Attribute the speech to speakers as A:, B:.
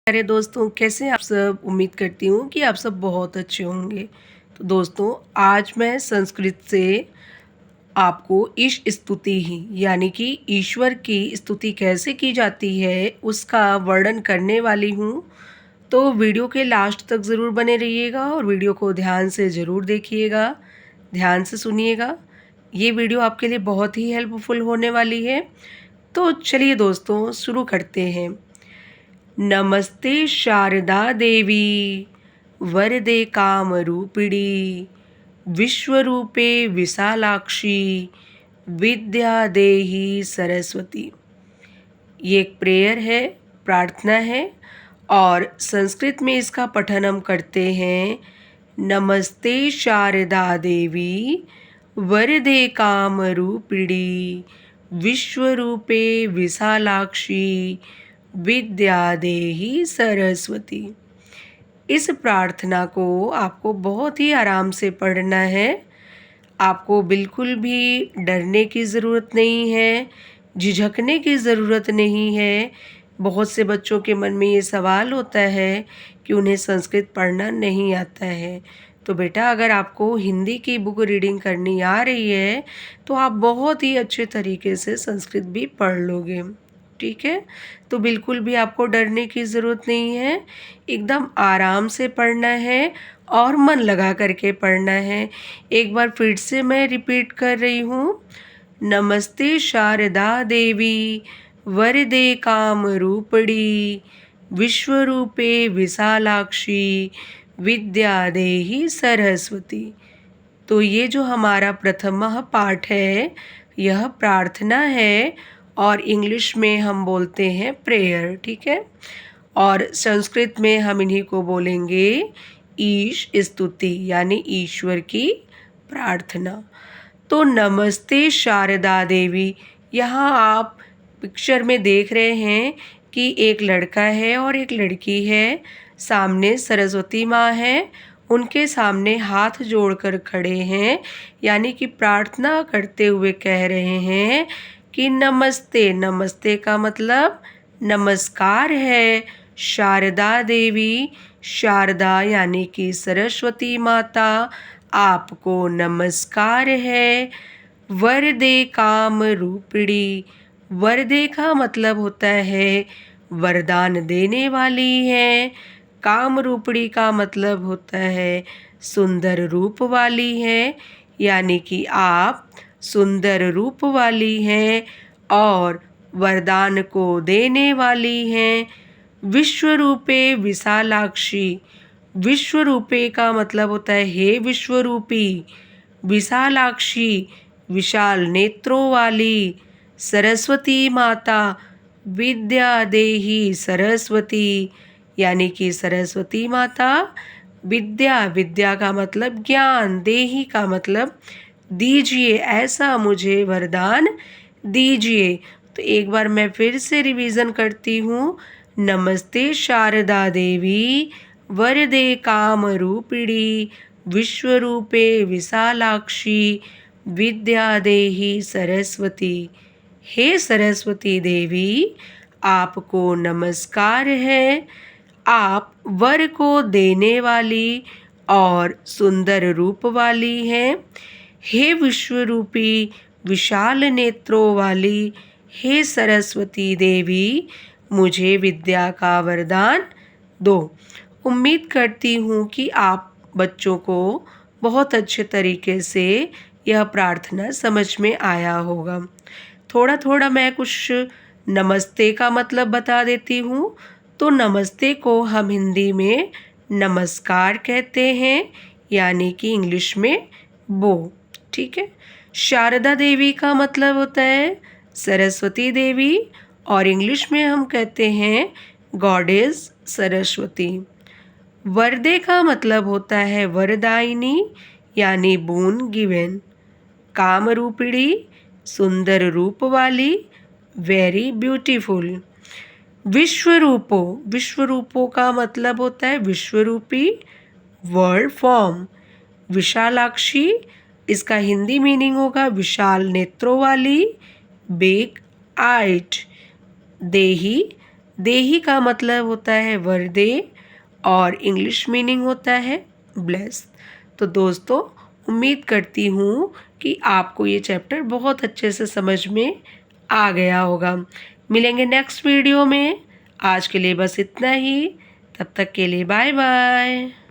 A: अरे दोस्तों, कैसे आप सब। उम्मीद करती हूँ कि आप सब बहुत अच्छे होंगे। तो दोस्तों, आज मैं संस्कृत से आपको ईश स्तुति ही यानी कि ईश्वर की स्तुति कैसे की जाती है उसका वर्णन करने वाली हूँ। तो वीडियो के लास्ट तक ज़रूर बने रहिएगा और वीडियो को ध्यान से ज़रूर देखिएगा, ध्यान से सुनिएगा। ये वीडियो आपके लिए बहुत ही हेल्पफुल होने वाली है। तो चलिए दोस्तों, शुरू करते हैं। नमस्ते शारदा देवी, वरदे कामरूपिणी, विश्वरूपे विशालाक्षी, विद्या देही सरस्वती। ये एक प्रेयर है, प्रार्थना है और संस्कृत में इसका पठन हम करते हैं। नमस्ते शारदा देवी, वरदे कामरूपिणी, विश्वरूपे विशालाक्षी, विद्या देही सरस्वती। इस प्रार्थना को आपको बहुत ही आराम से पढ़ना है। आपको बिल्कुल भी डरने की ज़रूरत नहीं है, झिझकने की ज़रूरत नहीं है। बहुत से बच्चों के मन में ये सवाल होता है कि उन्हें संस्कृत पढ़ना नहीं आता है। तो बेटा, अगर आपको हिंदी की बुक रीडिंग करनी आ रही है तो आप बहुत ही अच्छे तरीके से संस्कृत भी पढ़ लोगे। ठीक है, तो बिल्कुल भी आपको डरने की ज़रूरत नहीं है। एकदम आराम से पढ़ना है और मन लगा करके पढ़ना है। एक बार फिर से मैं रिपीट कर रही हूँ। नमस्ते शारदा देवी, वरदे काम रूपड़ी, विश्वरूपे विशालाक्षी, विद्या देही सरस्वती। तो ये जो हमारा प्रथम पाठ है, यह प्रार्थना है और इंग्लिश में हम बोलते हैं प्रेयर। ठीक है, और संस्कृत में हम इन्हीं को बोलेंगे ईश स्तुति यानी ईश्वर की प्रार्थना। तो नमस्ते शारदा देवी, यहाँ आप पिक्चर में देख रहे हैं कि एक लड़का है और एक लड़की है। सामने सरस्वती माँ है, उनके सामने हाथ जोड़कर खड़े हैं, यानी कि प्रार्थना करते हुए कह रहे हैं कि नमस्ते। नमस्ते का मतलब नमस्कार है। शारदा देवी, शारदा यानी कि सरस्वती माता, आपको नमस्कार है। वरदे काम रूपिणी, वरदे का मतलब होता है वरदान देने वाली है। काम रूपिणी का मतलब होता है सुंदर रूप वाली है, यानी कि आप सुंदर रूप वाली हैं और वरदान को देने वाली हैं। विश्वरूपे विशालाक्षी, विश्वरूपे का मतलब होता है हे विश्वरूपी। विशालाक्षी, विशाल नेत्रों वाली। सरस्वती माता, विद्या देही सरस्वती, यानी कि सरस्वती माता विद्या, विद्या का मतलब ज्ञान, देही का मतलब दीजिए, ऐसा मुझे वरदान दीजिए। तो एक बार मैं फिर से रिवीजन करती हूँ। नमस्ते शारदा देवी, वरदे काम रूपिणी, विश्वरूपे विशालाक्षी, विद्या देही सरस्वती। हे सरस्वती देवी, आपको नमस्कार है। आप वर को देने वाली और सुंदर रूप वाली हैं। हे विश्वरूपी, विशाल नेत्रों वाली, हे सरस्वती देवी, मुझे विद्या का वरदान दो। उम्मीद करती हूँ कि आप बच्चों को बहुत अच्छे तरीके से यह प्रार्थना समझ में आया होगा। थोड़ा थोड़ा मैं कुछ नमस्ते का मतलब बता देती हूँ। तो नमस्ते को हम हिंदी में नमस्कार कहते हैं, यानी कि इंग्लिश में बो। ठीक है, शारदा देवी का मतलब होता है सरस्वती देवी और इंग्लिश में हम कहते हैं गॉडेस सरस्वती। वरदे का मतलब होता है वरदायिनी, यानी बोन गिवन। कामरूपिणी, सुंदर रूप वाली, वेरी ब्यूटीफुल। विश्वरूपो, विश्वरूपो का मतलब होता है विश्वरूपी, वर्ल्ड फॉर्म। विशालाक्षी, इसका हिंदी मीनिंग होगा विशाल नेत्रों वाली, बिग आइट। देही, देही का मतलब होता है वर दे और इंग्लिश मीनिंग होता है ब्लेस। तो दोस्तों उम्मीद करती हूँ कि आपको ये चैप्टर बहुत अच्छे से समझ में आ गया होगा। मिलेंगे नेक्स्ट वीडियो में। आज के लिए बस इतना ही। तब तक के लिए बाय बाय।